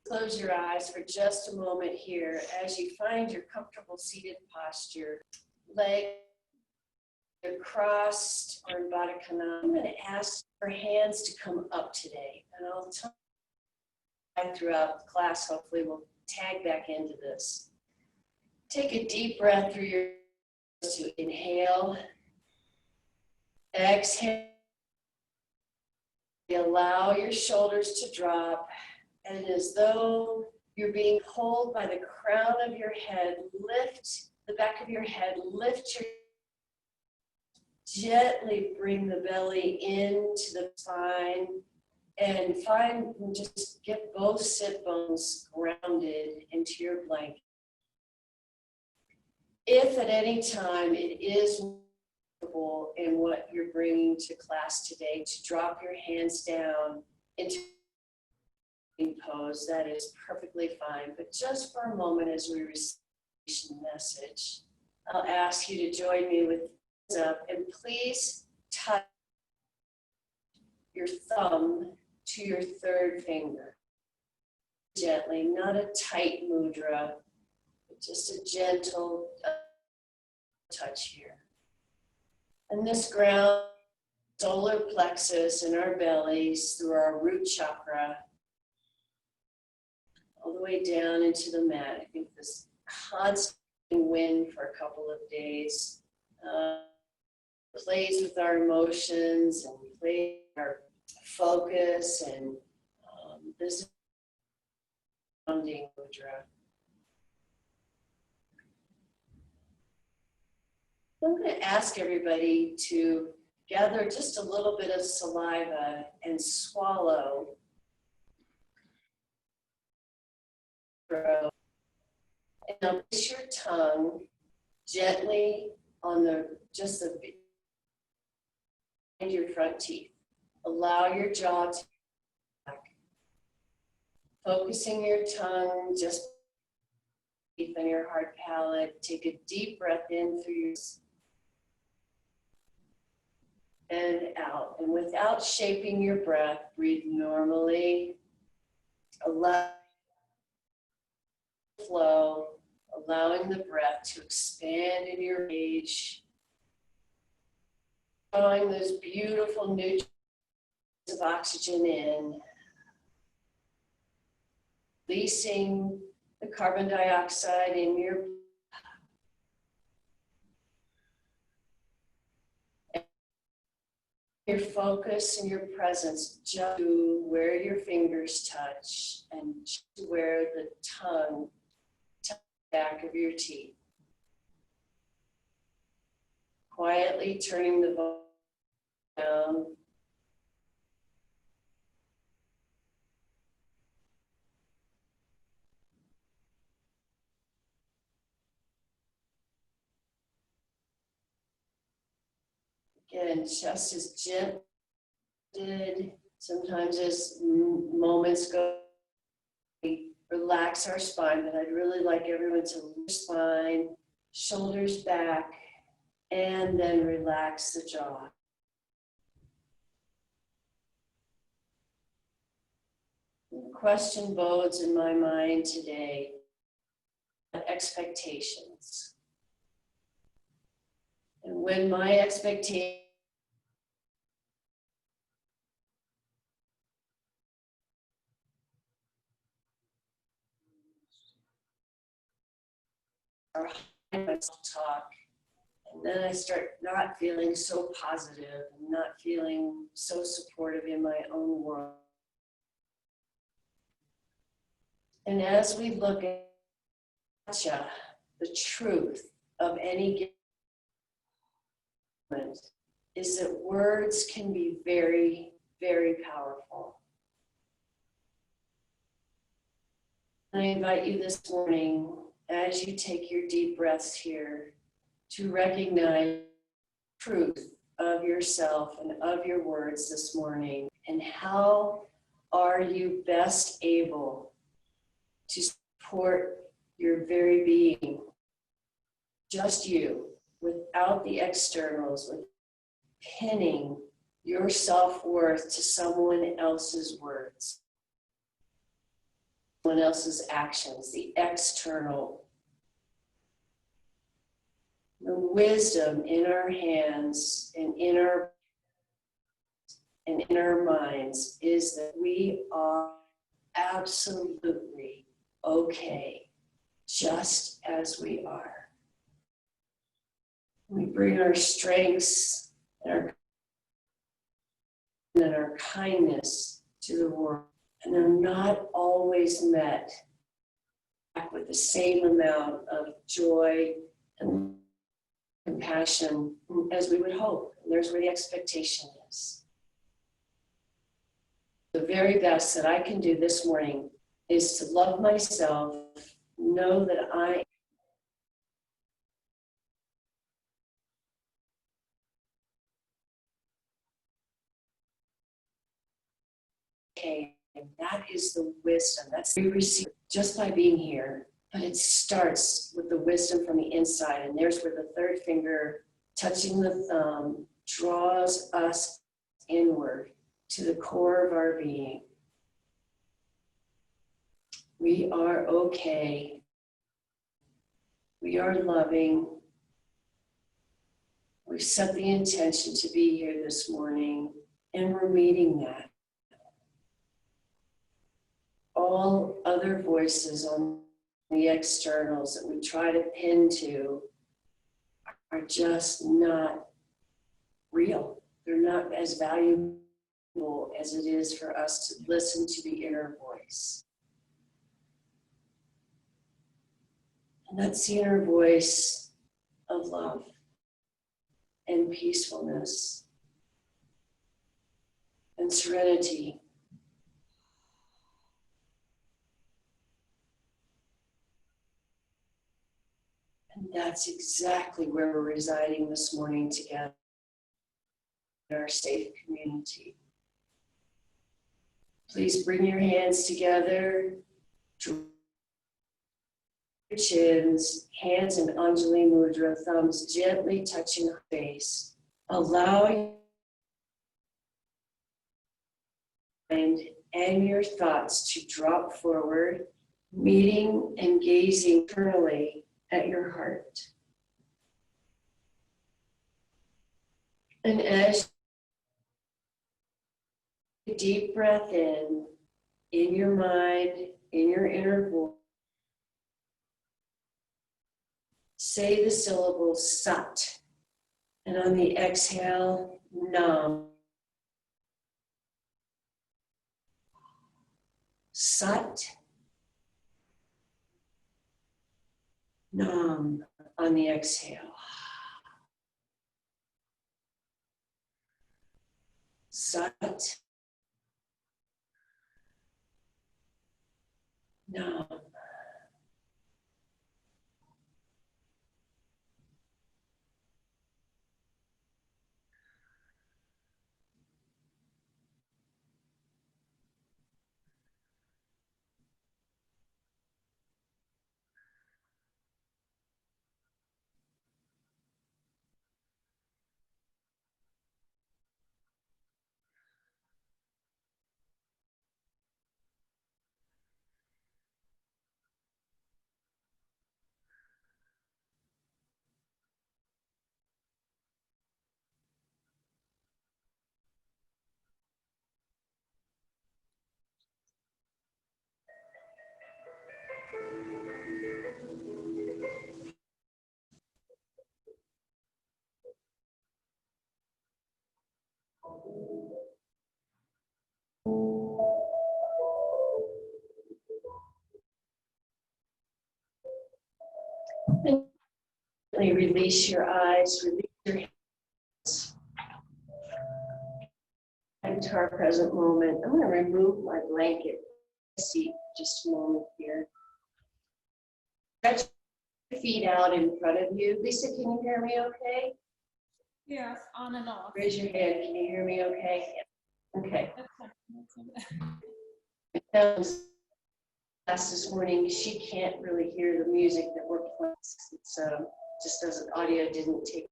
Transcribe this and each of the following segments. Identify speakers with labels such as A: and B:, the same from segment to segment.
A: Close your eyes for just a moment here as you find your comfortable seated posture. Legs crossed or in Baddha. I'm going to ask for hands to come up today, and I'll tell you throughout the class. Hopefully we'll tag back into this. Take a deep breath through your nose to inhale. Exhale. Allow your shoulders to drop, and as though you're being pulled by the crown of your head, lift the back of your head, lift your, gently bring the belly into the spine, and just get both sit bones grounded into your blanket. If at any time it is in what you're bringing to class today, to drop your hands down into pose, that is perfectly fine. But just for a moment as we receive the message, I'll ask you to join me with thumbs up, and please touch your thumb to your third finger. Gently, not a tight mudra, but just a gentle touch here. And this ground solar plexus in our bellies through our root chakra, all the way down into the mat. I think this constant wind for a couple of days plays with our emotions and plays with our focus, and this grounding mudra. I'm going to ask everybody to gather just a little bit of saliva and swallow. And now place your tongue gently on just the behind your front teeth. Allow your jaw to back. Focusing your tongue just deep in your hard palate. Take a deep breath in through your and out. And without shaping your breath, breathe normally. Allow flow, allowing the breath to expand in your age, drawing those beautiful nutrients of oxygen in, releasing the carbon dioxide in your focus and your presence just to where your fingers touch and to where the tongue touches the back of your teeth. Quietly turning the volume down. Again, chest is gentle. Sometimes as moments go, we relax our spine, but I'd really like everyone to lift spine, shoulders back, and then relax the jaw. The question bodes in my mind today, expectations. And when my expectations are high self-talk, and then I start not feeling so positive and not feeling so supportive in my own world. And as we look at the truth of any given is that words can be very, very powerful. I invite you this morning, as you take your deep breaths here, to recognize the truth of yourself and of your words this morning, and how are you best able to support your very being, just you, without the externals, with pinning your self-worth to someone else's words. someone else's actions, the external. The wisdom in our hands and in our minds is that we are absolutely okay, just as we are. We bring our strengths and our kindness to the world, and they're not always met with the same amount of joy and compassion as we would hope. And there's where the expectation is. The very best that I can do this morning is to love myself, know that I okay, and that is the wisdom. That's we receive just by being here. But it starts with the wisdom from the inside. And there's where the third finger touching the thumb draws us inward to the core of our being. We are okay. We are loving. We've set the intention to be here this morning, and we're meeting that. All other voices on the externals that we try to pin to are just not real. They're not as valuable as it is for us to listen to the inner voice. And that's the inner voice of love and peacefulness and serenity. And that's exactly where we're residing this morning together in our safe community. Please bring your hands together, draw your chins, hands in Anjali Mudra, thumbs gently touching the face. Allow your mind and your thoughts to drop forward, meeting and gazing internally at your heart. And as you deep breath in your mind, in your inner voice, say the syllable sat. And on the exhale, nam. Sat, nam on the exhale. Sat, nam. And release your eyes, release your hands into our present moment. I'm going to remove my blanket. See, just a moment here. Stretch your feet out in front of you. Lisa, can you hear me okay?
B: Yes, on and off.
A: Raise your hand. Can you hear me okay? Okay. Class this morning, she can't really hear the music that we're playing. It's just doesn't, audio didn't take.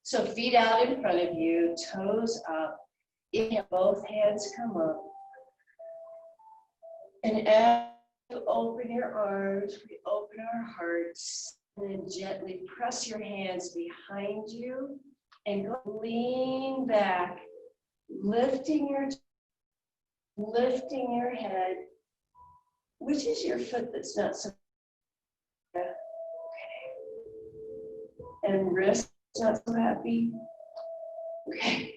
A: So feet out in front of you, toes up. Inhale, both hands come up. And as To open your arms, we open our hearts, and then gently press your hands behind you and go lean back, lifting your head. Which is your foot that's not so okay? And wrist not so happy. Okay.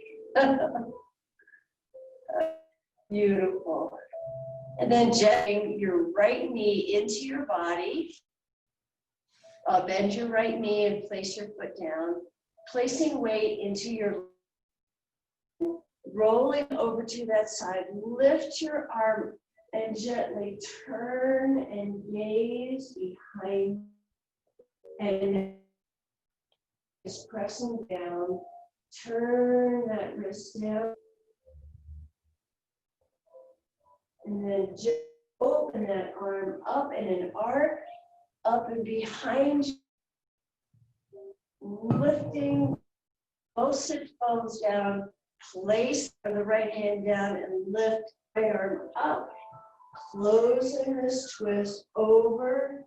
A: Beautiful. And then gently your right knee into your body. Bend your right knee and place your foot down. Placing weight into your, rolling over to that side. Lift your arm and gently turn and gaze behind. And just pressing down. Turn that wrist down. And then just open that arm up in an arc, up and behind you. Lifting both sit bones down, place the right hand down and lift the right arm up. Closing this twist over,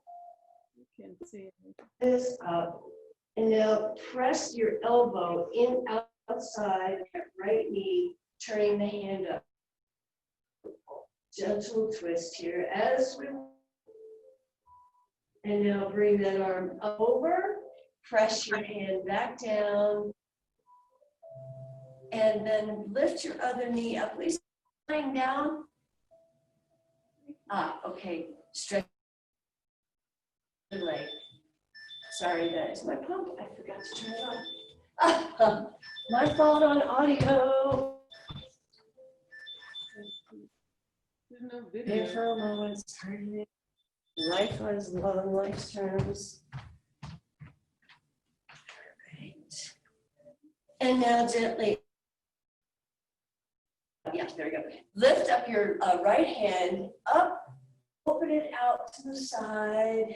B: You can see it.
A: this up. And now press your elbow in outside that right knee, turning the hand up. Gentle twist here as we, and now bring that arm over, press your hand back down, and then lift your other knee up, please, lying down. Okay, stretch your leg. Sorry, that is my pump, I forgot to turn it on. My fault on audio.
B: There's no
A: Here
B: video.
A: for a moment, sorry. Life was long, life's terms. Right. And now gently, yeah, there we go. Lift up your right hand up, open it out to the side.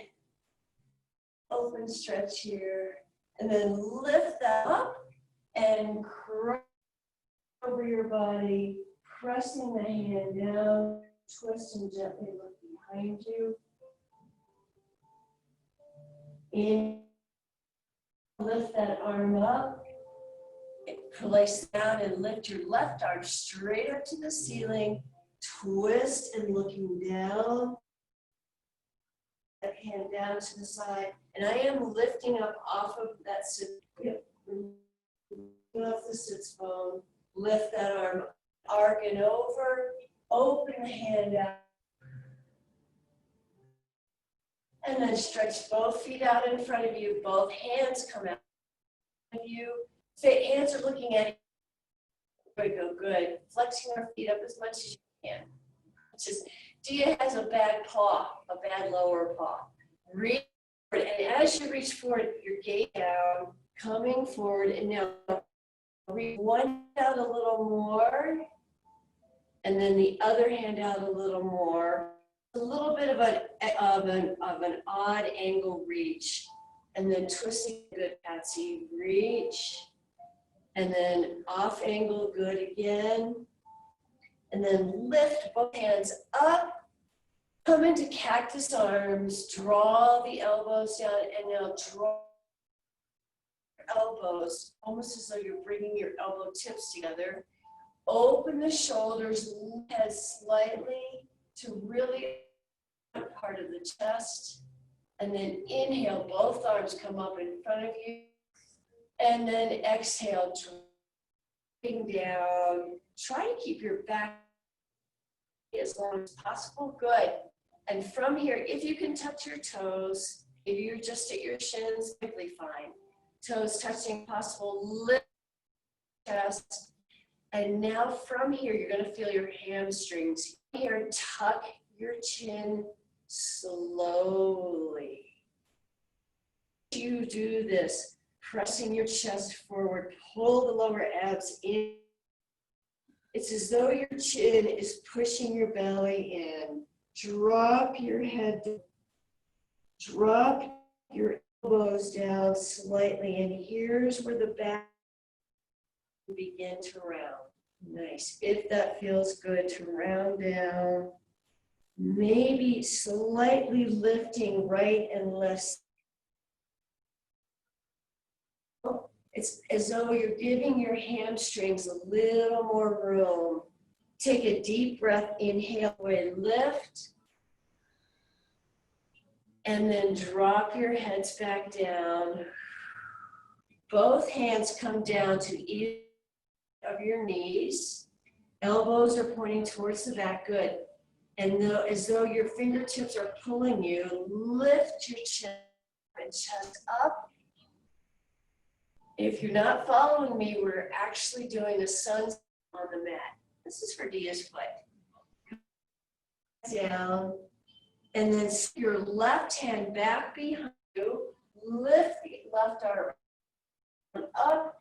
A: Open stretch here, and then lift that up and cross over your body, pressing the hand down, twist and gently look behind you. In, lift that arm up, place down and lift your left arm straight up to the ceiling, twist and looking down. That hand down to the side, and I am lifting up off of that sit, off the sits bone, lift that arm, arc and over, open the hand out, and then stretch both feet out in front of you, both hands come out of you, hands are looking at you, there we go, good, flexing our feet up as much as you can. Just, Dia has a bad paw, a bad lower paw. Reach forward, and as you reach forward, your gaze down, coming forward, and now reach one out a little more, and then the other hand out a little more. A little bit of an odd angle reach, and then twisting good, Patsy. Reach, and then off angle, good again. And then lift both hands up, come into cactus arms, draw the elbows down, and now draw your elbows, almost as though you're bringing your elbow tips together. Open the shoulders, head slightly to really part of the chest. And then inhale, both arms come up in front of you. And then exhale, dropping down. Try to keep your back as long as possible. Good. And from here, if you can touch your toes, if you're just at your shins, perfectly fine. Toes touching possible, lift chest. And now from here, you're going to feel your hamstrings. Here, tuck your chin slowly. You do this, pressing your chest forward, pull the lower abs in. It's as though your chin is pushing your belly in. Drop your head, drop your elbows down slightly, and here's where the back begin to round. Nice. If that feels good, to round down. Maybe slightly lifting right and left. It's as though you're giving your hamstrings a little more room. Take a deep breath, inhale, lift, and then drop your heads back down. Both hands come down to each of your knees. Elbows are pointing towards the back, good. And as though your fingertips are pulling you, lift your chin and chest up. If you're not following me, we're actually doing a sun on the mat. This is for Dia's play. Down, and then your left hand back behind you, lift the left arm up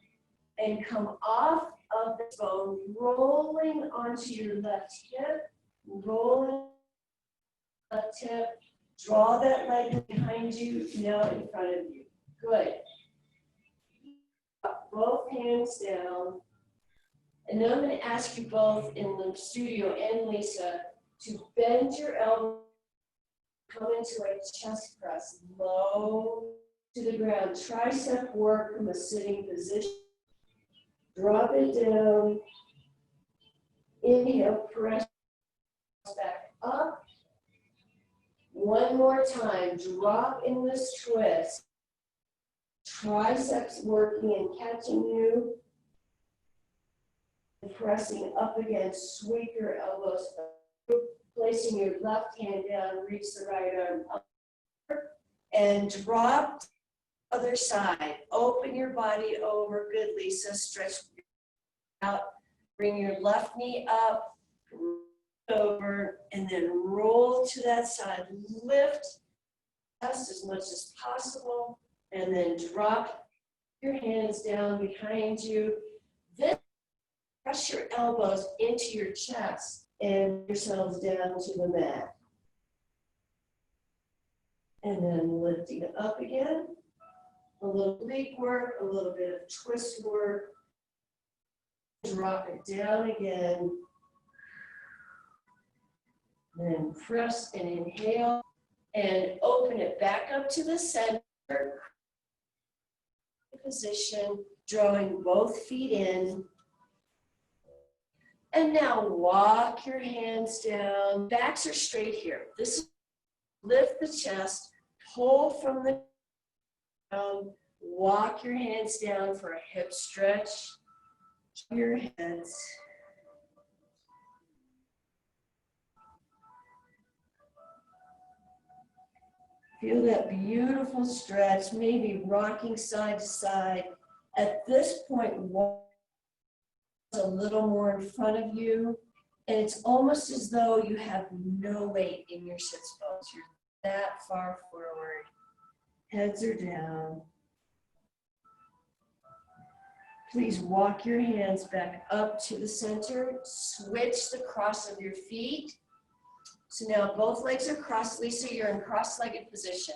A: and come off of the bone, rolling onto your left hip, rolling left hip, draw that leg behind you, now in front of you. Good. Both hands down. And then I'm going to ask you both in the studio and Lisa to bend your elbow, come into a chest press, low to the ground. Tricep work from a sitting position. Drop it down. Inhale, press back up. One more time. Drop in this twist. Triceps working and catching you. Pressing up again. Sweep your elbows up. Placing your left hand down. Reach the right arm up. And drop the other side. Open your body over. Good, Lisa. Stretch out. Bring your left knee up. Over. And then roll to that side. Lift just as much as possible. And then drop your hands down behind you. Then press your elbows into your chest and yourselves down to the mat. And then lifting it up again. A little oblique work, a little bit of twist work. Drop it down again. Then press and inhale. And open it back up to the center. Position, drawing both feet in. And now walk your hands down. Backs are straight here. This is lift the chest, pull from the ground, walk your hands down for a hip stretch. Your heads. Feel that beautiful stretch, maybe rocking side to side. At this point, walk a little more in front of you, and it's almost as though you have no weight in your sits bones. You're that far forward. Heads are down. Please walk your hands back up to the center. Switch the cross of your feet. So now both legs are crossed. Lisa, you're in cross-legged position.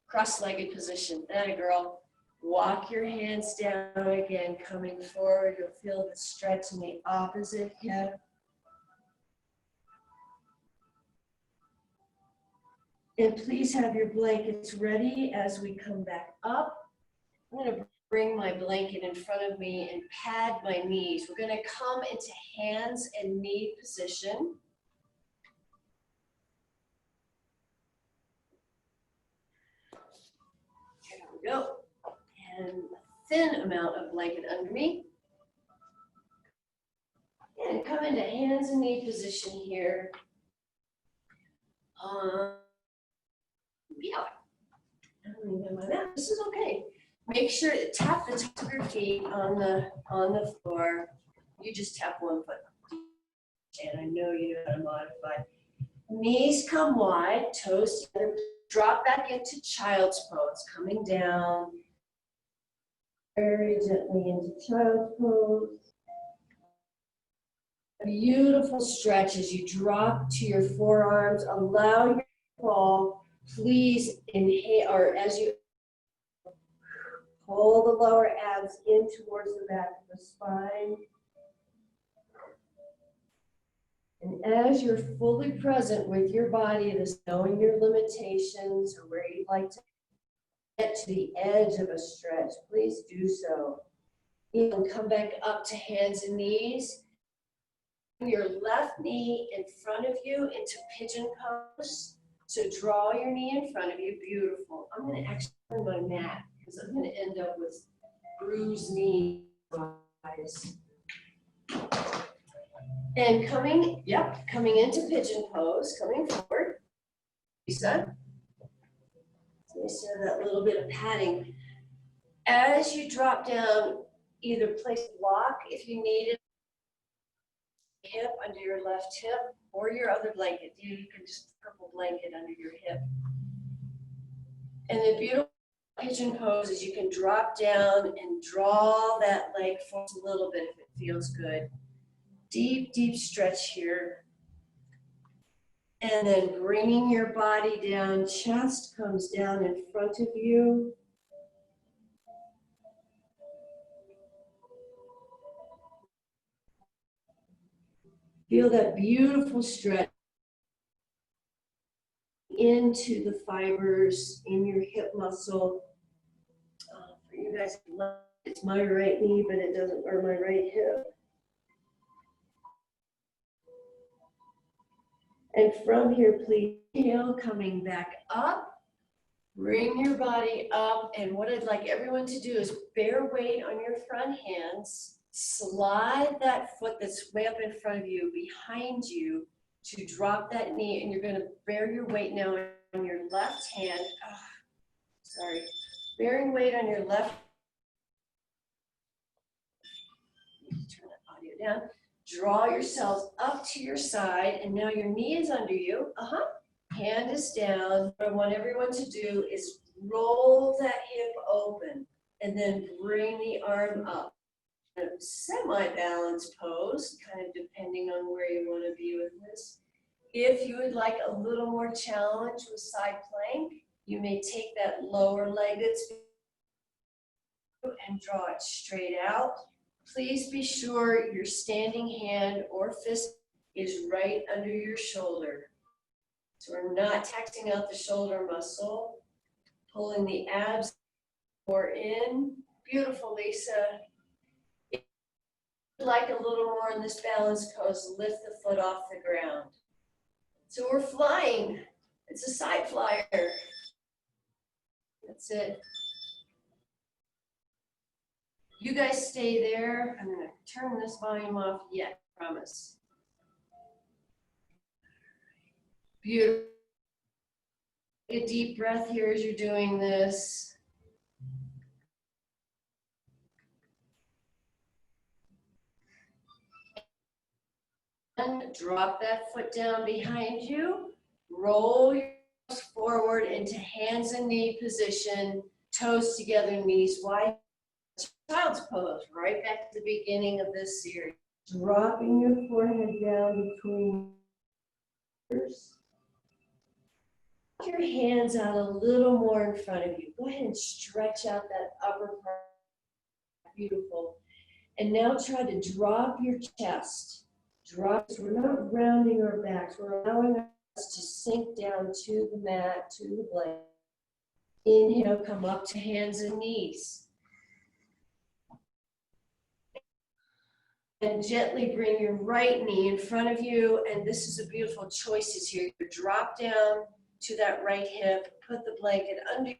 A: Cross-legged position. That girl. Walk your hands down again, coming forward. You'll feel the stretch in the opposite hip. And please have your blankets ready as we come back up. I'm going to bring my blanket in front of me and pad my knees. We're going to come into hands and knee position. There we go. And a thin amount of blanket under me. And come into hands and knee position here. Yeah. This is okay. Make sure to tap the top of your feet on the floor. You just tap one foot. And I know you know how to modify. Knees come wide, toes together. Drop back into child's pose, coming down. Very gently into child's pose. A beautiful stretch as you drop to your forearms. Allow your fall. Please inhale, or as you pull the lower abs in towards the back of the spine. And as you're fully present with your body, this knowing your limitations or where you'd like to get to the edge of a stretch, please do so. You can come back up to hands and knees. Your left knee in front of you into pigeon pose. So draw your knee in front of you. Beautiful. I'm going to actually turn my mat because I'm going to end up with bruised knees. And coming into pigeon pose, coming forward. Lisa. Lisa, that little bit of padding. As you drop down, either place a block if you need it, hip under your left hip, or your other blanket. You can just purple blanket under your hip. And the beautiful pigeon pose is you can drop down and draw that leg forward a little bit if it feels good. Deep, deep stretch here. And then bringing your body down, chest comes down in front of you. Feel that beautiful stretch into the fibers in your hip muscle. For you guys, it's my right knee, but it doesn't, or my right hip. And from here, please, inhale, coming back up. Bring your body up. And what I'd like everyone to do is bear weight on your front hands. Slide that foot that's way up in front of you, behind you, to drop that knee. And you're going to bear your weight now on your left hand. Oh, sorry. Bearing weight on your left. Turn that audio down. Draw yourselves up to your side, and now your knee is under you. Hand is down. What I want everyone to do is roll that hip open, and then bring the arm up. A semi-balanced pose, kind of depending on where you want to be with this. If you would like a little more challenge with side plank, you may take that lower leg that's and draw it straight out. Please be sure your standing hand or fist is right under your shoulder. So we're not taxing out the shoulder muscle, pulling the abs more in. Beautiful, Lisa. If you'd like a little more in this balanced pose, lift the foot off the ground. So we're flying. It's a side flyer. That's it. You guys stay there. I'm going to turn this volume off yet, I promise. Beautiful. Take a deep breath here as you're doing this. And drop that foot down behind you. Roll your toes forward into hands and knee position. Toes together, knees wide. Child's pose, right back to the beginning of this series. Dropping your forehead down between yours. Put your hands out a little more in front of you. Go ahead and stretch out that upper part. Beautiful. And now try to drop your chest. Drop. So we're not rounding our backs. We're allowing us to sink down to the mat, to the blanket. Inhale, come up to hands and knees. And gently bring your right knee in front of you. And this is a beautiful choices here. You drop down to that right hip, put the blanket under your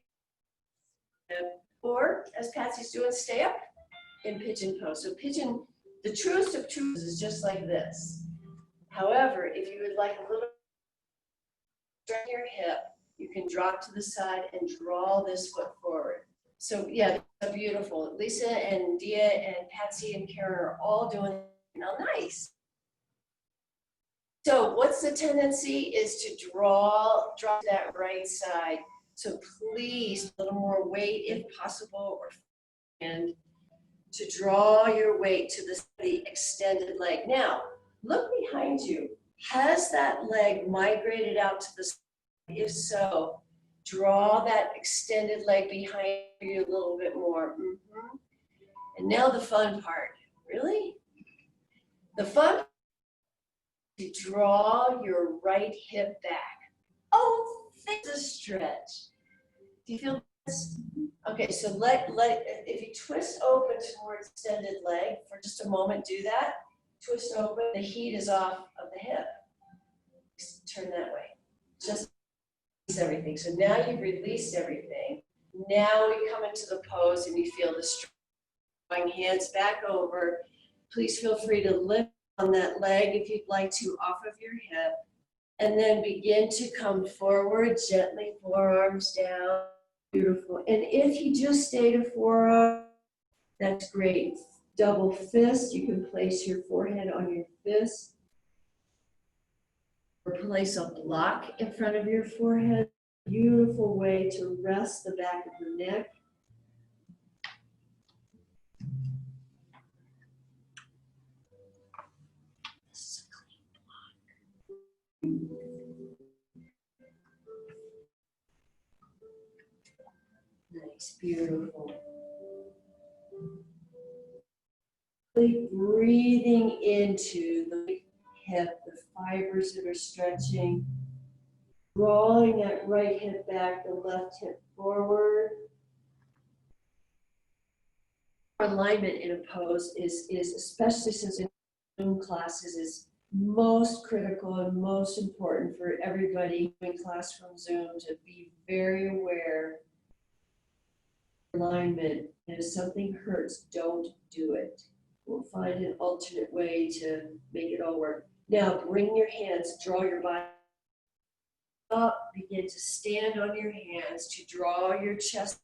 A: hip, or as Patsy's doing, stay up in pigeon pose. So pigeon, the truest of truths is just like this. However, if you would like a little stretch your hip, you can drop to the side and draw this foot forward. So yeah, beautiful. Lisa and Dia and Patsy and Karin are all doing it now. Nice. So what's the tendency is to drop that right side. So please, a little more weight if possible, and to draw your weight to the extended leg. Now, look behind you. Has that leg migrated out to the side? If so, draw that extended leg behind you a little bit more. And now the fun part. Really? The fun to draw your right hip back. Oh, there's a stretch. Do you feel this? Okay, so if you twist open towards extended leg for just a moment, do that. Twist open, the heat is off of the hip. Turn that way. Just release everything. So now you've released everything. Now we come into the pose and you feel the stretch. Hands back over. Please feel free to lift on that leg if you'd like to off of your hip. And then begin to come forward, gently forearms down. Beautiful. And if you just stay to forearm, that's great. Double fist, you can place your forehead on your fist. Or place a block in front of your forehead. Beautiful way to rest the back of the neck. Nice, beautiful. Really breathing into the hip, the fibers that are stretching. Drawing that right hip back, the left hip forward. Alignment in a pose is especially since in Zoom classes, is most critical and most important for everybody in class from Zoom to be very aware. Alignment, and if something hurts, don't do it. We'll find an alternate way to make it all work. Now bring your hands, draw your body up, begin to stand on your hands to draw your chest.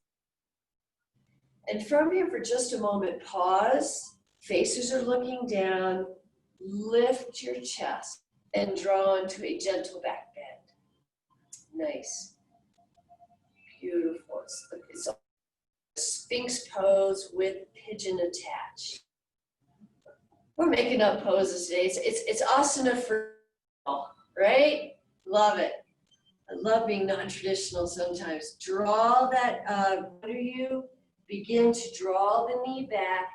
A: And from here for just a moment, pause, faces are looking down, lift your chest and draw into a gentle back bend. Nice. Beautiful. It's a Sphinx pose with pigeon attached. We're making up poses today. It's asana for all, right? Love it. I love being non-traditional sometimes. Draw that, what do you? Begin to draw the knee back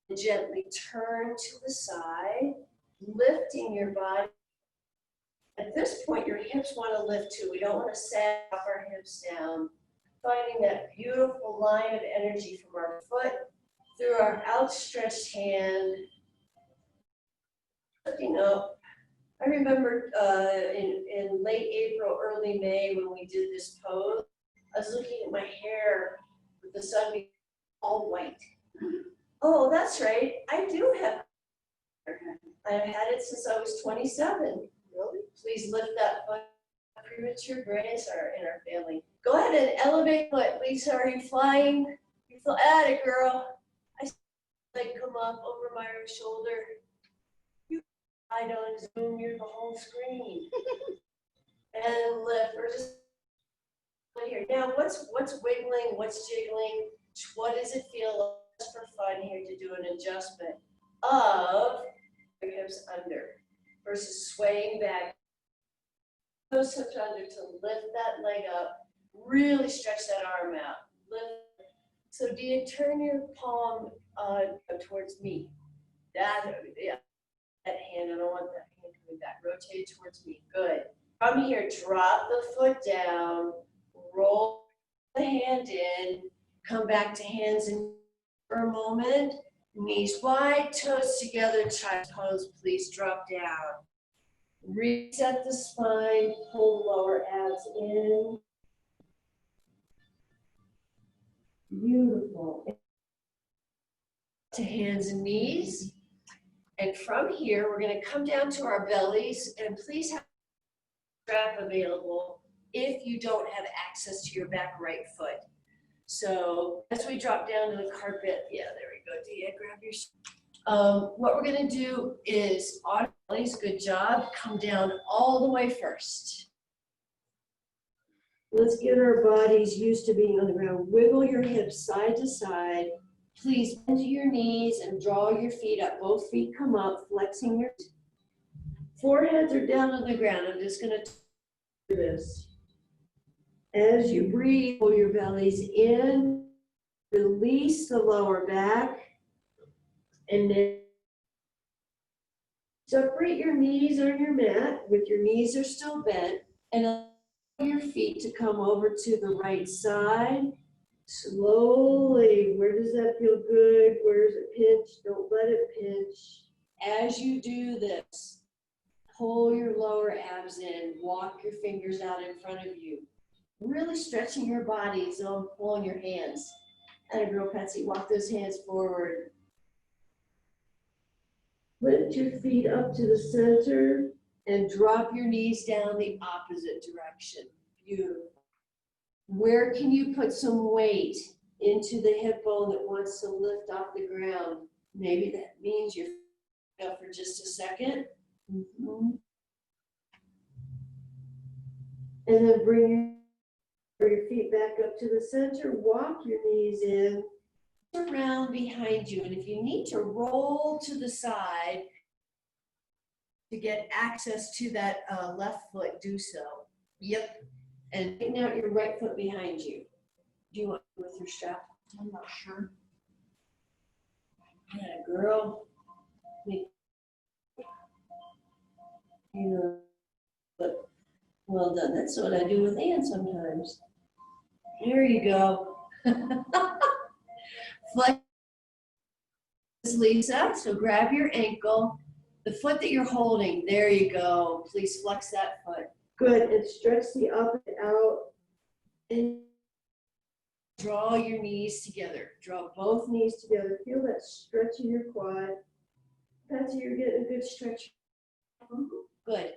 A: and gently turn to the side, lifting your body. At this point, your hips want to lift too. We don't want to sag our hips down. Finding that beautiful line of energy from our foot through our outstretched hand. Lifting up. I remember in late April, early May when we did this pose, I was looking at my hair with the sun being all white. Oh, that's right. I do have hair. I've had it since I was 27. Really? Please lift that foot. Premature grays are in our family. Go ahead and elevate foot. Lisa, are you flying? You feel at it, girl. I like come up over my shoulder. You I don't zoom, you're the whole screen. And lift. We're just here. Now what's wiggling, what's jiggling? What does it feel like? Just for fun here to do an adjustment of your hips under versus swaying back. Those hips under to lift that leg up, really stretch that arm out. Lift. So do you turn your palm towards me? That hand, I don't want that hand coming back. Rotate towards me. Good. From here, drop the foot down, roll the hand in, come back to hands and for a moment. Knees wide, toes together, child's pose. Please drop down. Reset the spine, pull lower abs in. Beautiful. To hands and knees. And from here, we're going to come down to our bellies, and please have a strap available if you don't have access to your back right foot. So as we drop down to the carpet, yeah, there we go. Dia, grab your. What we're going to do is on bellies, good job. Come down all the way first. Let's get our bodies used to being on the ground. Wiggle your hips side to side. Please bend to your knees and draw your feet up. Both feet come up, flexing your foreheads are down on the ground. I'm just going to do this. As you breathe, pull your bellies in, release the lower back, and then Separate your knees on your mat with your knees are still bent and allow your feet to come over to the right side. Slowly, where does that feel good? Where does it pinch? Don't let it pinch. As you do this, pull your lower abs in, walk your fingers out in front of you. Really stretching your body, so pulling your hands. And a girl, Patsy, walk those hands forward. Lift your feet up to the center and drop your knees down the opposite direction. Beautiful. Where can you put some weight into the hip bone that wants to lift off the ground? Maybe that means you're up for just a second. And then bring your feet back up to the center. Walk your knees in. Around behind you. And if you need to roll to the side to get access to that left foot, do so. Yep. And straighten out your right foot behind you. Do you want with your strap? I'm not sure. Yeah, girl. But well done. That's what I do with Ann sometimes. There you go. Flex, Lisa. So grab your ankle. The foot that you're holding, there you go. Please flex that foot. Good, and stretch the opposite out. And draw your knees together. Draw both knees together. Feel that stretch in your quad. Patsy, you're getting a good stretch. Good.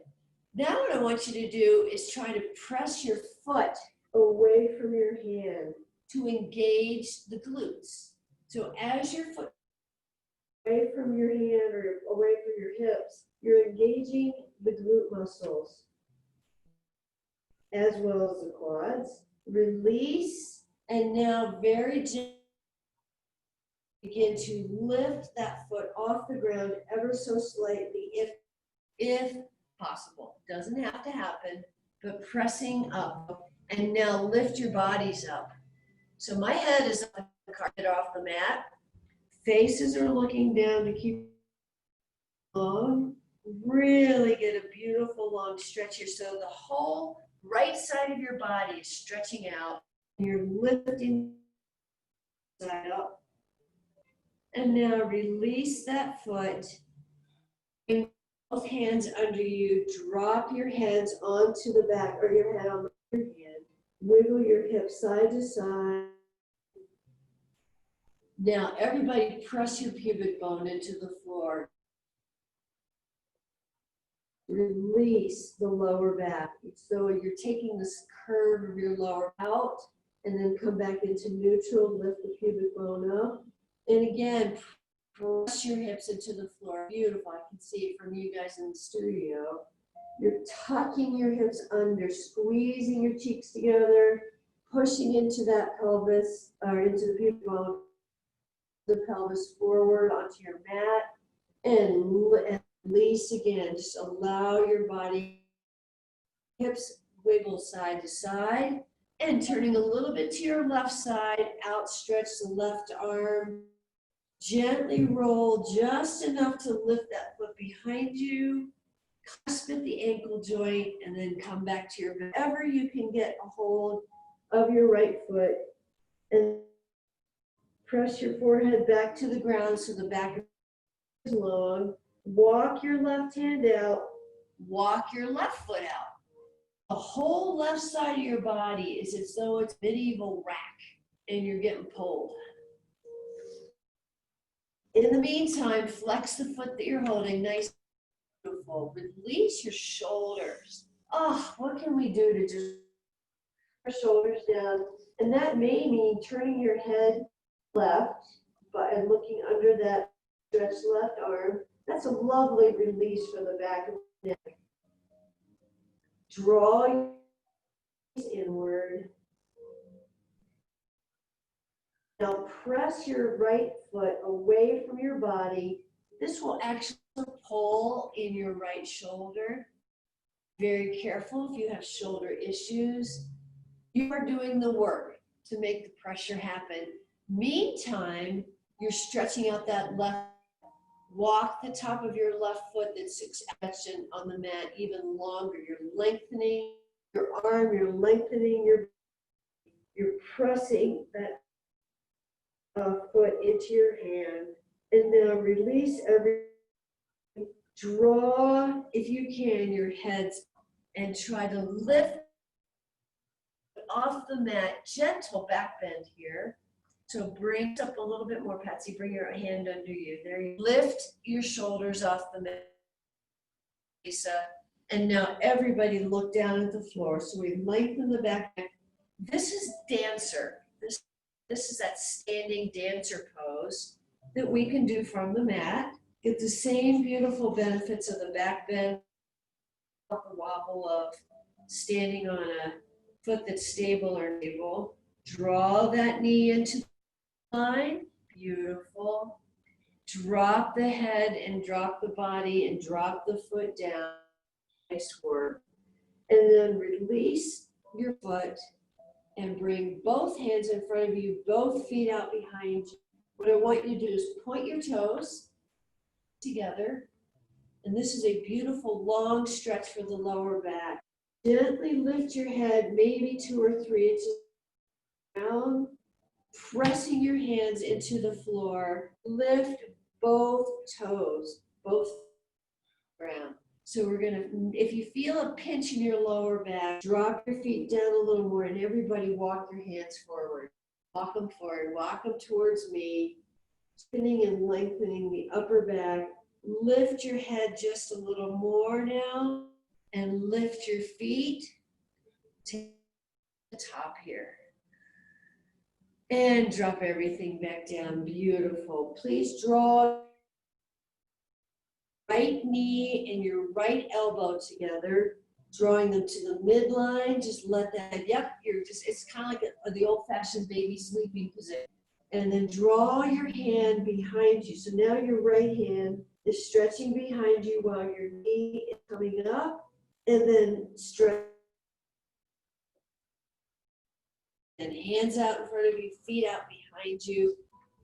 A: Now what I want you to do is try to press your foot away from your hand to engage the glutes. So as your foot away from your hand or away from your hips, you're engaging the glute muscles as well as the quads. Release, and now very gently begin to lift that foot off the ground ever so slightly if possible. Doesn't have to happen, but pressing up. And now lift your bodies up. So my head is on the carpet off the mat. Faces are looking down to keep long. Really get a beautiful long stretch here. So the whole right side of your body is stretching out. You're lifting side up. And now release that foot. Bring both hands under you. Drop your hands onto the back or your head on your hand. Wiggle your hips side to side. Now everybody press your pubic bone into the floor. Release the lower back. So you're taking this curve of your lower out and then come back into neutral, lift the pubic bone up. And again, press your hips into the floor. Beautiful. I can see it from you guys in the studio. You're tucking your hips under, squeezing your cheeks together, pushing into that pelvis or into the pubic bone, the pelvis forward onto your mat, and release again. Just allow your body, hips wiggle side to side, and turning a little bit to your left side, outstretch the left arm. Gently roll just enough to lift that foot behind you, clasp at the ankle joint, and then come back to your, wherever you can get a hold of your right foot, and press your forehead back to the ground so the back is long. Walk your left hand out, walk your left foot out. The whole left side of your body is as though it's medieval rack and you're getting pulled. In the meantime, flex the foot that you're holding, nice, beautiful. Release your shoulders. Oh, what can we do to just put our shoulders down? And that may mean turning your head left and looking under that stretched left arm. That's a lovely release for the back of the neck. Draw your knees inward. Now press your right foot away from your body. This will actually pull in your right shoulder. Very careful if you have shoulder issues. You are doing the work to make the pressure happen. Meantime, you're stretching out that left. Walk the top of your left foot that's extension on the mat even longer. You're lengthening your arm, you're lengthening you're pressing that foot into your hand. And now release everything. Draw, if you can, your heads and try to lift off the mat. Gentle back bend here. So bring it up a little bit more, Patsy. Bring your hand under you. There you lift your shoulders off the mat, Lisa. And now everybody look down at the floor. So we lengthen the back. This is dancer. This is that standing dancer pose that we can do from the mat. Get the same beautiful benefits of the back bend, the wobble of standing on a foot that's stable or stable. Draw that knee into the line. Beautiful. Drop the head and drop the body and drop the foot down. Nice work. And then release your foot and bring both hands in front of you, both feet out behind you. What I want you to do is point your toes together. And this is a beautiful long stretch for the lower back. Gently lift your head, maybe 2 or 3 inches down, pressing your hands into the floor. Lift both toes, both ground. So we're gonna, if you feel a pinch in your lower back, drop your feet down a little more and everybody walk your hands forward. Walk them forward, walk them towards me. Spinning and lengthening the upper back. Lift your head just a little more now and lift your feet to the top here. And drop everything back down. Beautiful. Please draw right knee and your right elbow together, drawing them to the midline. Just let that, yep, it's kind of like the old-fashioned baby sleeping position. And then draw your hand behind you. So now your right hand is stretching behind you while your knee is coming up. And then stretch. And hands out in front of you, feet out behind you.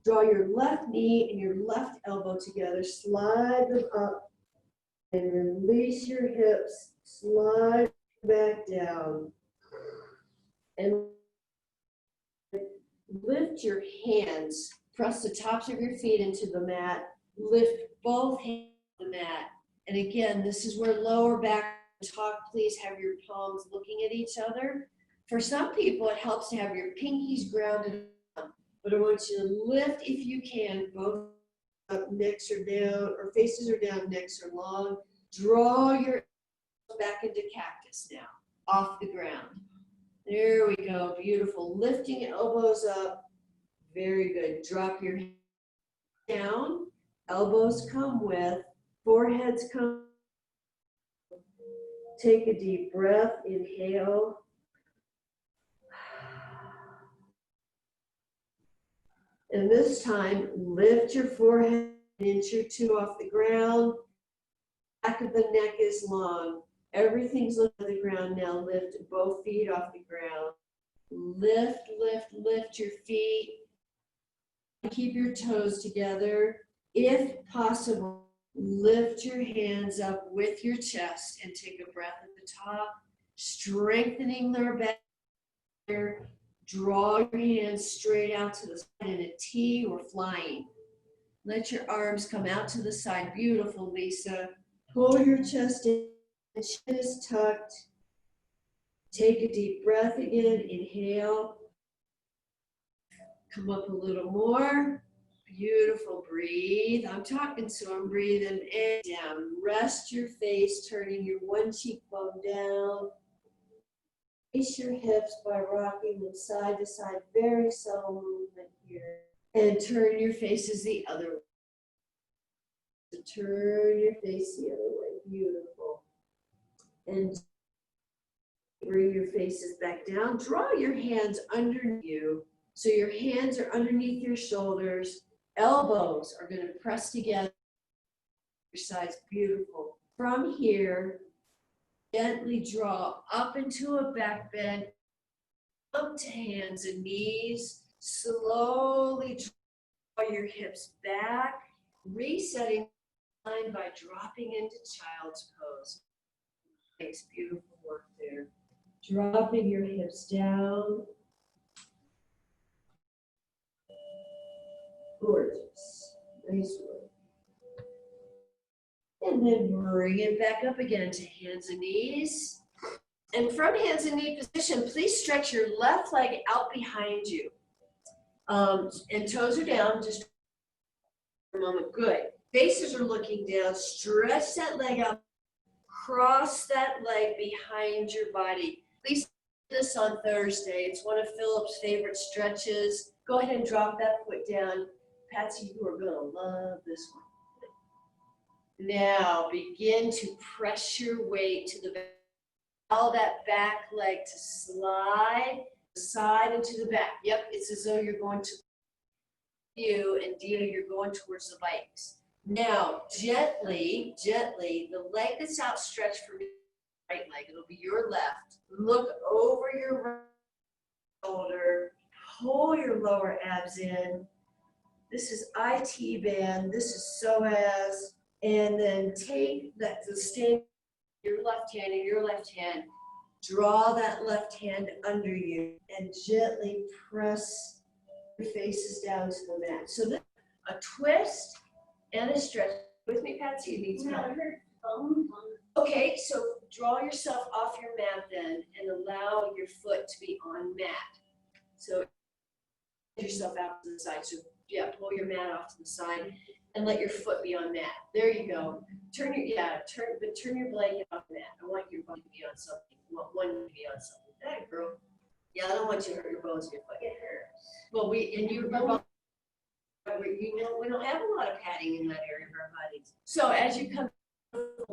A: Draw your left knee and your left elbow together. Slide them up. And release your hips. Slide back down. And lift your hands, press the tops of your feet into the mat, lift both hands to the mat. And again, this is where lower back talk, please have your palms looking at each other. For some people, it helps to have your pinkies grounded, but I want you to lift, if you can, both up, necks are down, or faces are down, necks are long. Draw your back into cactus now, off the ground. There we go, beautiful. Lifting elbows up, very good. Drop your hands down, elbows come with, foreheads come. Take a deep breath, inhale. And this time, lift your forehead an inch or 2 off the ground. Back of the neck is long. Everything's lifted off the ground now. Lift both feet off the ground. Lift, lift, lift your feet. Keep your toes together. If possible, lift your hands up with your chest and take a breath at the top, strengthening their back. Draw your hands straight out to the side in a T or flying. Let your arms come out to the side. Beautiful, Lisa. Pull your chest in. The chin is tucked. Take a deep breath again. Inhale. Come up a little more. Beautiful. Breathe. I'm talking, so I'm breathing in, down. Rest your face, turning your one cheekbone down. Raise your hips by rocking them side to side. Very subtle movement here. And turn your faces the other way. So turn your face the other way. Beautiful. And bring your faces back down. Draw your hands underneath you. So your hands are underneath your shoulders. Elbows are going to press together. Your sides, beautiful. From here, gently draw up into a back bend. Up to hands and knees. Slowly draw your hips back. Resetting by dropping into child's pose. Makes beautiful work there. Dropping your hips down. Gorgeous. Nice work. And then bring it back up again to hands and knees. And from hands and knee position, please stretch your left leg out behind you. And toes are down, just for a moment. Good. Faces are looking down. Stretch that leg out. Cross that leg behind your body. Please do this on Thursday. It's one of Philip's favorite stretches. Go ahead and drop that foot down. Patsy, you are going to love this one. Now begin to press your weight to the back. Allow that back leg to slide the side and to the back. Yep, it's as though you're going to you and Dia, you're going towards the bikes. Now, gently, the leg that's outstretched for me, right leg, it'll be your left. Look over your right shoulder, pull your lower abs in. This is IT band, this is psoas, and then take that, the stand, your left hand and your left hand, draw that left hand under you and gently press your faces down to the mat. So this, a twist and a stretch. With me, Patsy, you need some help. Okay, so draw yourself off your mat then and allow your foot to be on mat. So yourself out to the side. So yeah, pull your mat off to the side and let your foot be on mat. There you go. Turn your blanket off the mat. I want your body to be on something. I want one to be on something. That girl. Yeah, I don't want you to hurt your bones in your foot. It hurts. Well, we don't have a lot of padding in that area of our bodies. So as you come,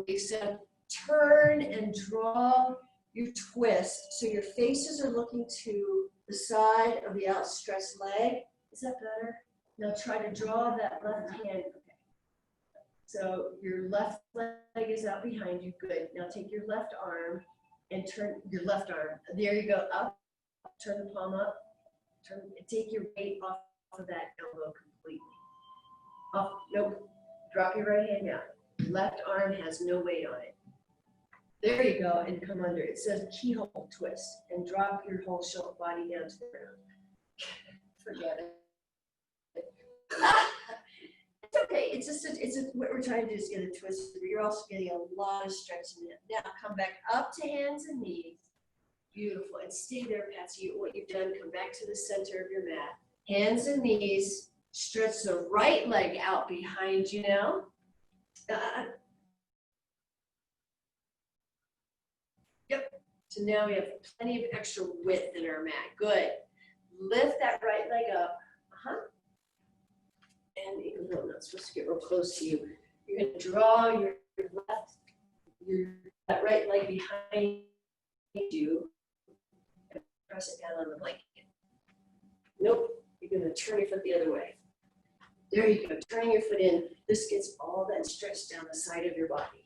A: Lisa, turn and draw your twist. So your faces are looking to the side of the outstretched leg. Is that better? Now try to draw that left hand. Okay. So your left leg is out behind you. Good. Now take your left arm and turn your left arm. There you go. Up. Turn the palm up. Take your weight off of that elbow completely. Oh, nope. Drop your right hand down. Left arm has no weight on it. There you go, and come under. It says keyhole twist, and drop your whole shoulder body down to the ground. Forget it. It's okay. It's just what we're trying to do is get a twist. You're also getting a lot of stretch in it. Now come back up to hands and knees. Beautiful, and stay there, Patsy. What you've done, come back to the center of your mat. Hands and knees. Stretch the right leg out behind you now. Yep. So now we have plenty of extra width in our mat. Good. Lift that right leg up. And even though I'm not supposed to get real close to you, you're going to draw your that right leg behind you and press it down on the blanket. Nope. You're going to turn your foot the other way. There you go, turning your foot in. This gets all that stretch down the side of your body.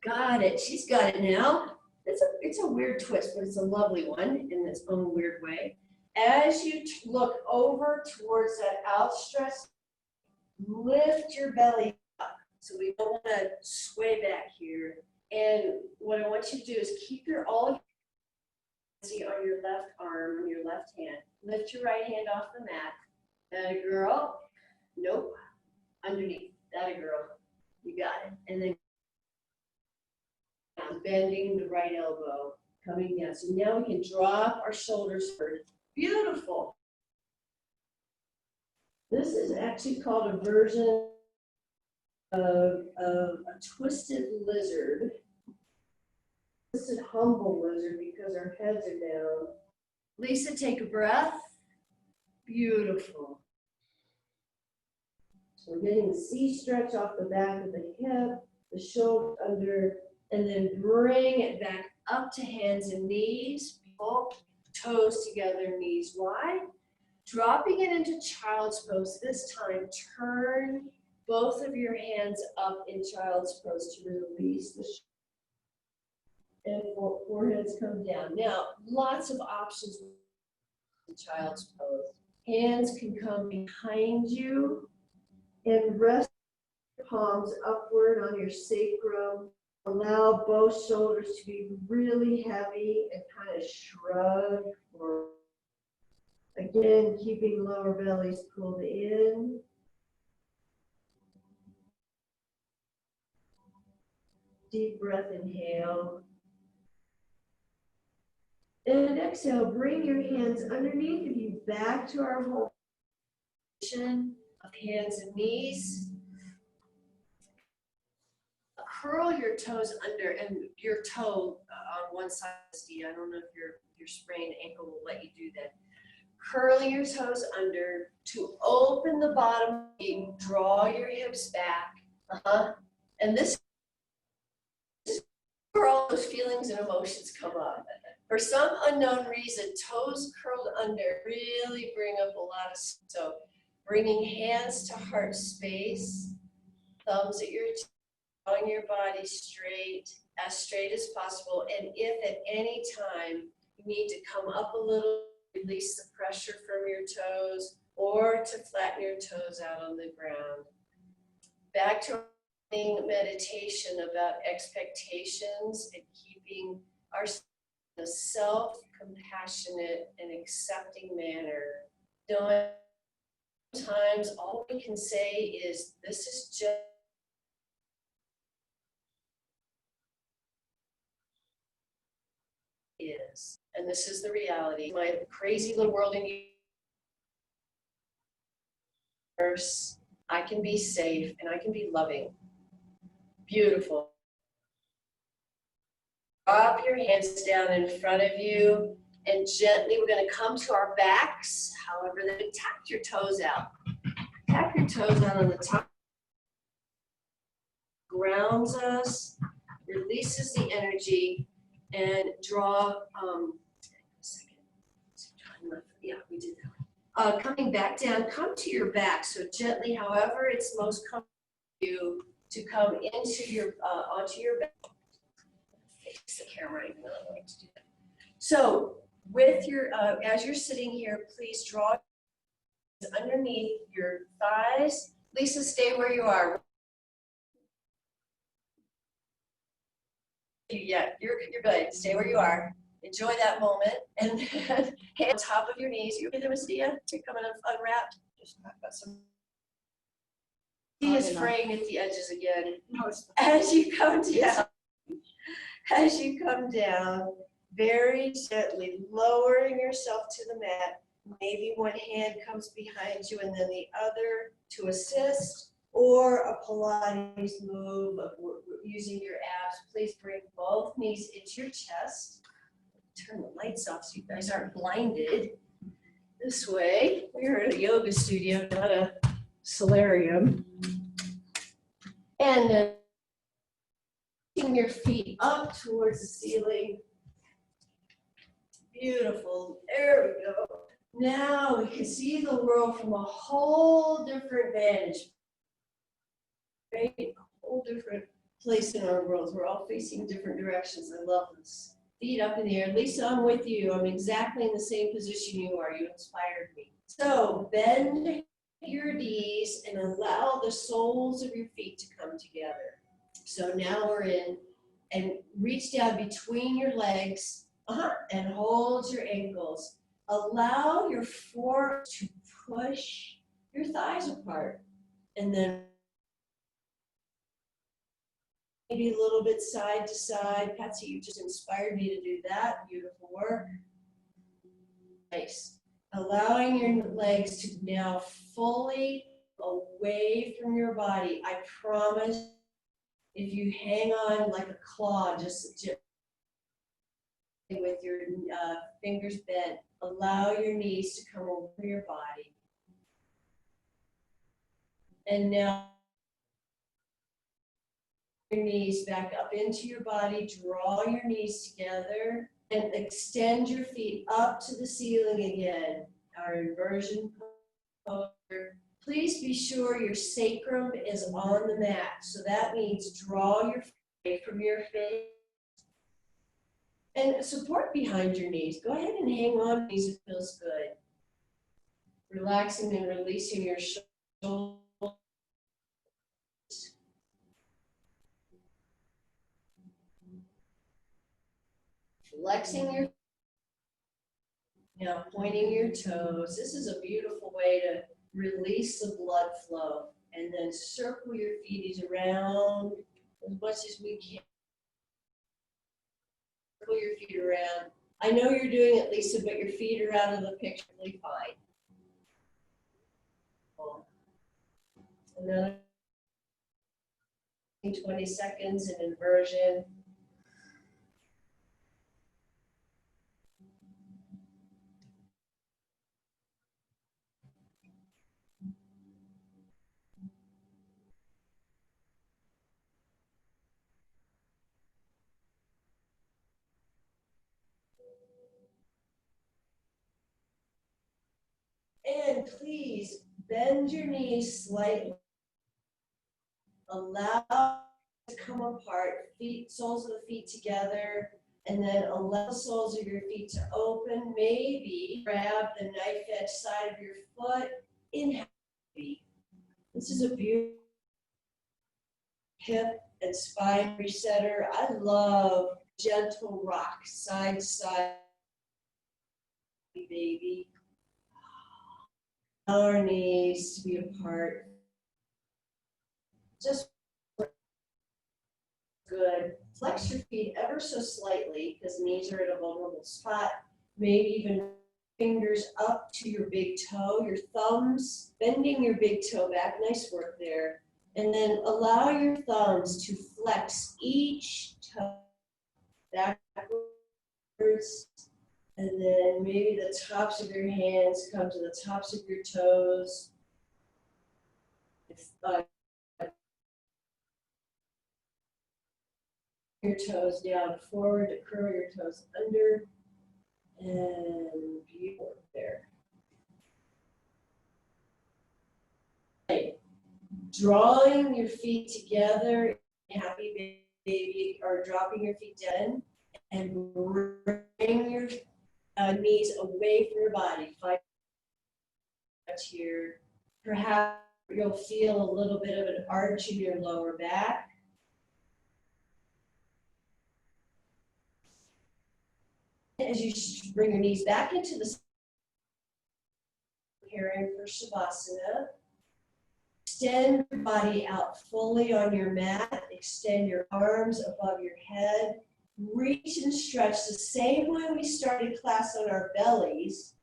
A: Got it, she's got it now. It's a weird twist, but it's a lovely one in its own weird way. As you look over towards that outstretched, lift your belly up. So we don't want to sway back here. And what I want you to do is keep all your on your left arm, on your left hand. Lift your right hand off the mat. That a girl. Nope. Underneath. That a girl. You got it. And then bending the right elbow, coming down. So now we can drop our shoulders forward. Beautiful. This is actually called a version of a twisted lizard. Twisted humble lizard because our heads are down. Lisa, take a breath. Beautiful. So we're getting the C stretch off the back of the hip, the shoulder under, and then bring it back up to hands and knees. Toes together, knees wide. Dropping it into child's pose. This time, turn both of your hands up in child's pose to release the shoulder. And foreheads come down. Now, lots of options in child's pose. Hands can come behind you and rest
C: palms upward on your sacrum. Allow both shoulders to be really heavy and kind of shrug forward. Again, keeping lower bellies pulled in. Deep breath, inhale. And exhale, bring your hands underneath of you back to our whole position of hands and knees. Curl your toes under, and your toe on one side, I don't know if your sprained ankle will let you do that. Curling your toes under to open the bottom, draw your hips back. And this is where all those feelings and emotions come up. For some unknown reason, toes curled under really bring up a lot of, so bringing hands to heart space, thumbs at your drawing your body straight as possible. And if at any time you need to come up a little, release the pressure from your toes, or to flatten your toes out on the ground. Back to meditation about expectations and keeping ourselves in a self-compassionate and accepting manner. Knowing sometimes all we can say is, this is just is, and this is the reality. My crazy little world in universe, I can be safe and I can be loving. Beautiful. Drop your hands down in front of you, and gently we're going to come to our backs. However, then tap your toes out. Tap your toes out on the top. Grounds us, releases the energy, and draw. Yeah, we did that. Coming back down, come to your back. So gently, however it's most comfortable for you, to come into your onto your back. Face the camera, even though I like to do that. So with your as you're sitting here, please draw underneath your thighs. Lisa, stay where you are. Yeah, you're good. Stay where you are. Enjoy that moment. And then hand on top of your knees. You okay there, Miss Dia? You're coming unwrapped. Just got some. Dia's fraying at the edges again. As you come down, very gently lowering yourself to the mat. Maybe one hand comes behind you and then the other to assist, or a Pilates move of using your abs. Please bring both knees into your chest. Turn the lights off so you guys aren't blinded. This way, we're at a yoga studio, not a solarium. And then taking your feet up towards the ceiling. Beautiful. There we go. Now we can see the world from a whole different vantage. Right? A whole different place in our worlds. We're all facing different directions. I love this. Feet up in the air. Lisa, I'm with you. I'm exactly in the same position you are. You inspired me. So bend your knees and allow the soles of your feet to come together. So now we're in, and reach down between your legs and hold your ankles. Allow your forearms to push your thighs apart, and then maybe a little bit side to side. Patsy, you just inspired me to do that. Beautiful work. Nice. Allowing your legs to now fully away from your body. I promise, if you hang on like a claw, just with your fingers bent, allow your knees to come over your body. And now your knees back up into your body, draw your knees together, and extend your feet up to the ceiling again. Our inversion pose. Please be sure your sacrum is on the mat. So that means draw your feet away from your face. And support behind your knees. Go ahead and hang on, knees, it feels good. Relaxing and releasing your shoulders. Flexing your, now pointing your toes. This is a beautiful way to release the blood flow. And then circle your feeties around as much as we can. Circle your feet around. I know you're doing it, Lisa, but your feet are out of the picture really fine. Another 20 seconds in inversion. And please bend your knees slightly. Allow it to come apart, feet, soles of the feet together, and then allow the soles of your feet to open. Maybe grab the knife edge side of your foot. Inhale. This is a beautiful hip and spine resetter. I love gentle rock, side to side, baby. Allow our knees to be apart. Just good. Flex your feet ever so slightly because knees are at a vulnerable spot. Maybe even fingers up to your big toe, your thumbs, bending your big toe back. Nice work there. And then allow your thumbs to flex each toe backwards. And then maybe the tops of your hands come to the tops of your toes. Your toes down forward to curl your toes under. And beautiful there. Drawing your feet together, happy baby, or dropping your feet down, and bring your knees away from your body. Find touch here. Perhaps you'll feel a little bit of an arch in your lower back. As you bring your knees back into the preparing for Shavasana, extend your body out fully on your mat. Extend your arms above your head. Reach and stretch the same way we started class on our bellies.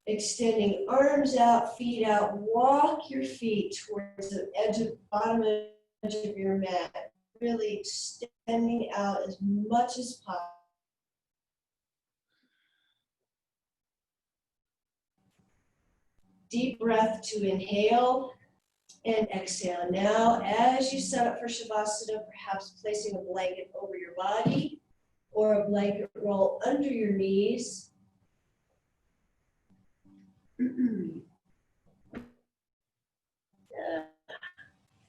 C: Extending arms out, feet out. Walk your feet towards the bottom edge of your mat. Really extending out as much as possible. Deep breath to inhale and exhale. Now, as you set up for Shavasana, perhaps placing a blanket over your body or a blanket roll under your knees.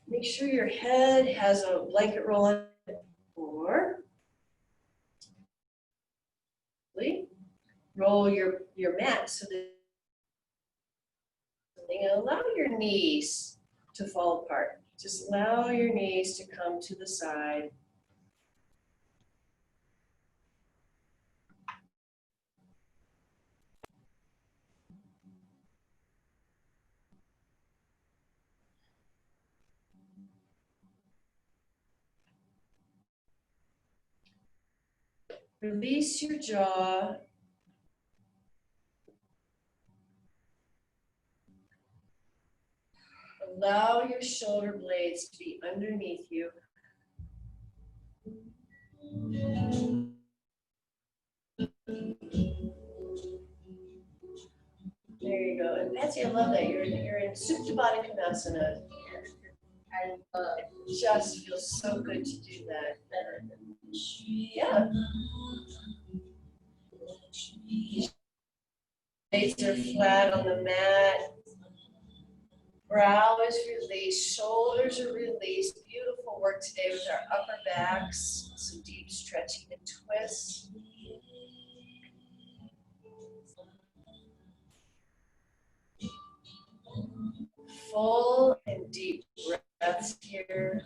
C: Make sure your head has a blanket roll on it, or roll your mat so that and allow your knees to fall apart. Just allow your knees to come to the side. Release your jaw. Allow your shoulder blades to be underneath you. There you go. And Patsy, I love that. You're in Supta Baddha Konasana. I love it. It just feels so good to do that. Yeah. Legs are flat on the mat. Brow is released, shoulders are released. Beautiful work today with our upper backs. Some deep stretching and twists. Full and deep breaths here.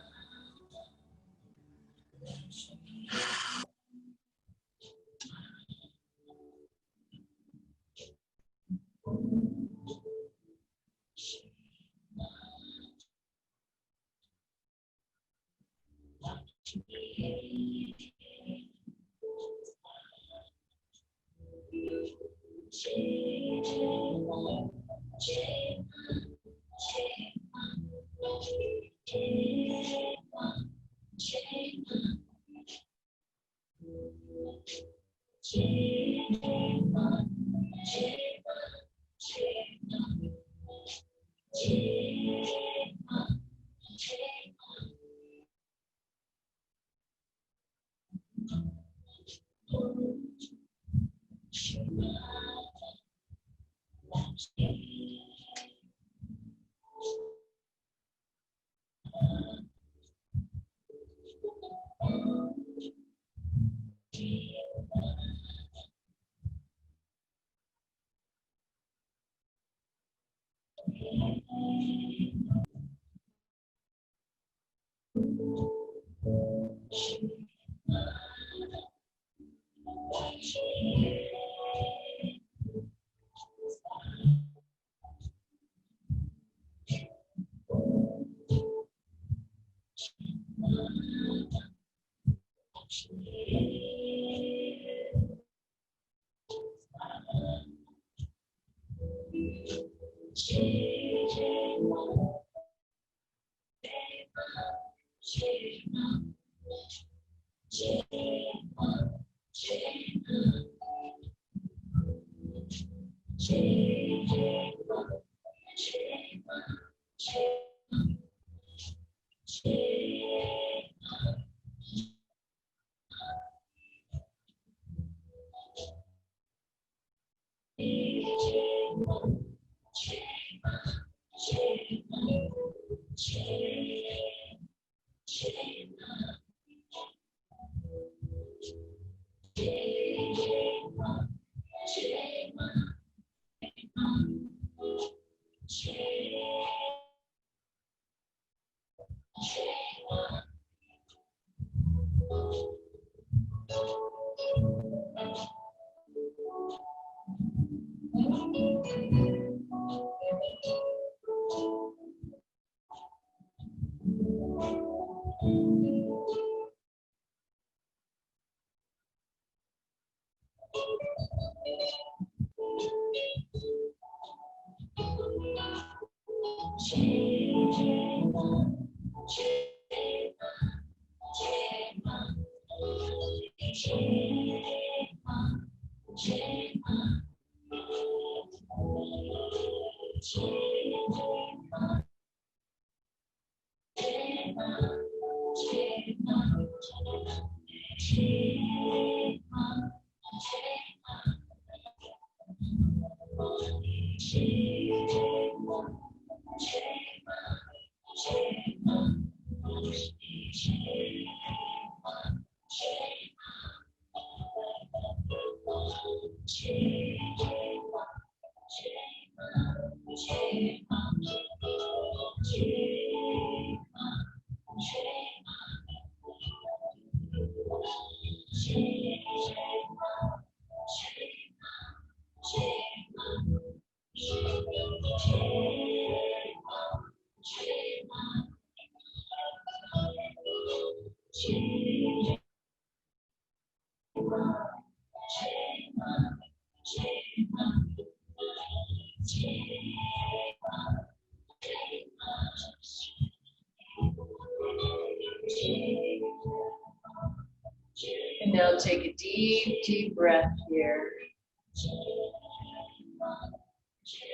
A: And now take a deep, deep breath here.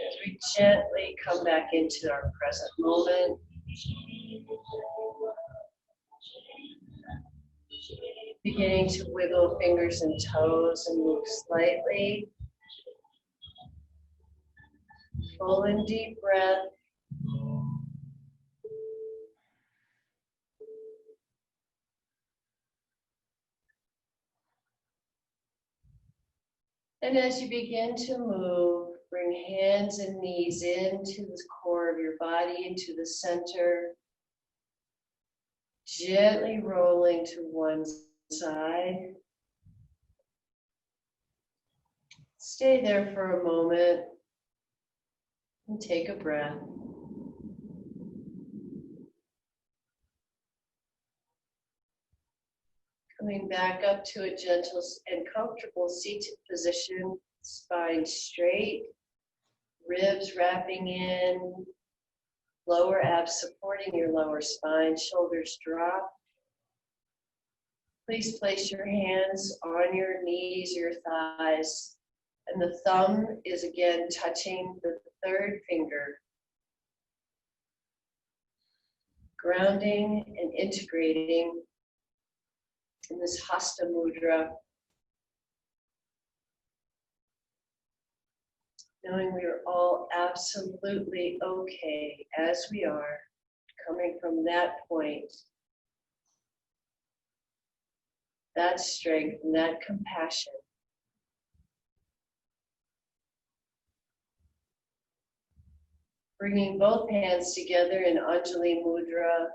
A: As we gently come back into our present moment. Beginning to wiggle fingers and toes and move slightly. Full and deep breath. And as you begin to move, bring hands and knees into the core of your body, into the center. Gently rolling to one side. Stay there for a moment and take a breath. Coming back up to a gentle and comfortable seated position, spine straight, ribs wrapping in, lower abs supporting your lower spine, shoulders drop. Please place your hands on your knees, your thighs, and the thumb is again touching the third finger, grounding and integrating in this Hasta Mudra, knowing we are all absolutely okay as we are, coming from that point, that strength and that compassion. Bringing both hands together in Anjali Mudra,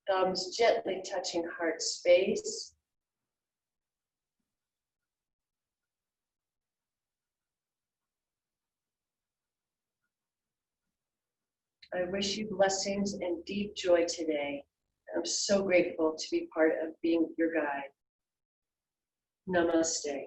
A: thumbs gently touching heart space. I wish you blessings and deep joy today. I'm so grateful to be part of being your guide. Namaste.